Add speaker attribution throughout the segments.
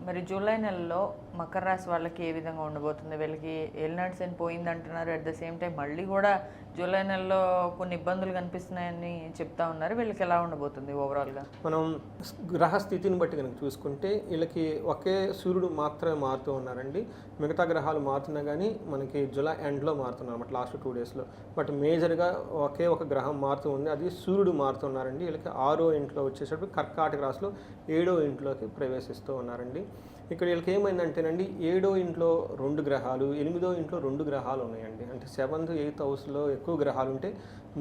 Speaker 1: మరి జూలై నెలలో మకర రాశి వాళ్ళకి ఏ విధంగా ఉండబోతుంది? వీళ్ళకి ఏలినాటి శని పోయిందంటున్నారు. అట్ ద సేమ్ టైం మళ్ళీ గూడా జూలై నెలలో కొన్ని ఇబ్బందులు కనిపిస్తున్నాయని చెప్తా ఉన్నారు. వీళ్ళకి ఎలా ఉండబోతుంది ఓవరాల్‌గా?
Speaker 2: మనం గ్రహ స్థితిని బట్టి కనుక చూసుకుంటే వీళ్ళకి ఒకే సూర్యుడు మాత్రమే మారుతూ ఉన్నారండి. మిగతా గ్రహాలు మారుతున్నా కానీ మనకి జూలై ఎండ్‌లో మారుతున్నారు అన్నమాట, లాస్ట్ 2 డేస్‌లో. బట్ మేజర్‌గా ఒకే ఒక గ్రహం మారుతూ ఉంది, అది సూర్యుడు మారుతున్నారండి. వీళ్ళకి 6వ ఇంట్లో వచ్చేసరికి కర్కాటక రాశిలో 7వ ఇంట్లోకి ప్రవేశిస్తూ ఉన్నారండి. ఇక్కడ వీళ్ళకి ఏమైందంటేనండి, 7వ ఇంట్లో 2 గ్రహాలు, 8వ ఇంట్లో 2 గ్రహాలు ఉన్నాయండి. అంటే 7th, 8th హౌస్లో ఎక్కువ గ్రహాలు ఉంటే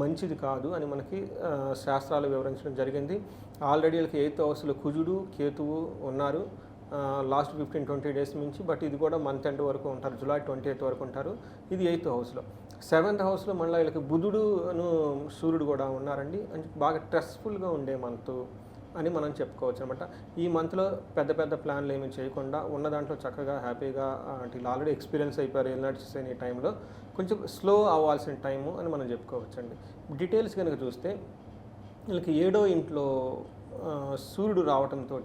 Speaker 2: మంచిది కాదు అని మనకి శాస్త్రాలు వివరించడం జరిగింది. ఆల్రెడీ వీళ్ళకి 8th హౌస్లో కుజుడు, కేతువు ఉన్నారు లాస్ట్ 15-20 డేస్ నుంచి. బట్ ఇది కూడా మంత్ ఎండ్ వరకు ఉంటారు, జూలై 28th వరకు ఉంటారు. ఇది 8th హౌస్లో. 7th హౌస్లో మళ్ళీ వీళ్ళకి బుధుడును సూర్యుడు కూడా ఉన్నారండి. అంటే బాగా స్ట్రెస్ఫుల్గా ఉండే మంత్ అని మనం చెప్పుకోవచ్చు అనమాట. ఈ మంత్లో పెద్ద పెద్ద ప్లాన్లు ఏమీ చేయకుండా ఉన్న దాంట్లో చక్కగా హ్యాపీగా, అంటే వీళ్ళు ఆల్రెడీ ఎక్స్పీరియన్స్ అయిపోయారు ఏలినాటి శని టైంలో, కొంచెం స్లో అవ్వాల్సిన టైము అని మనం చెప్పుకోవచ్చండి. డీటెయిల్స్ కనుక చూస్తే వీళ్ళకి 7వ ఇంట్లో సూర్యుడు రావడంతో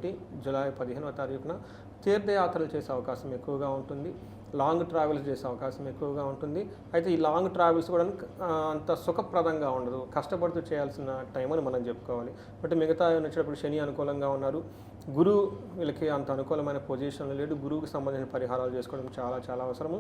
Speaker 2: జూలై 15వ తారీఖున తీర్థయాత్రలు చేసే అవకాశం ఎక్కువగా ఉంటుంది. లాంగ్ ట్రావెల్స్ చేసే అవకాశం ఎక్కువగా ఉంటుంది. అయితే ఈ లాంగ్ ట్రావెల్స్ కూడా అంత సుఖప్రదంగా ఉండదు, కష్టపడుతూ చేయాల్సిన టైం అని మనం చెప్పుకోవాలి. బట్ మిగతా వచ్చేటప్పుడు శని అనుకూలంగా ఉన్నారు, గురువు వీళ్ళకి అంత అనుకూలమైన పొజిషన్లో లేడు. గురువుకి సంబంధించిన పరిహారాలు చేసుకోవడం చాలా చాలా అవసరము.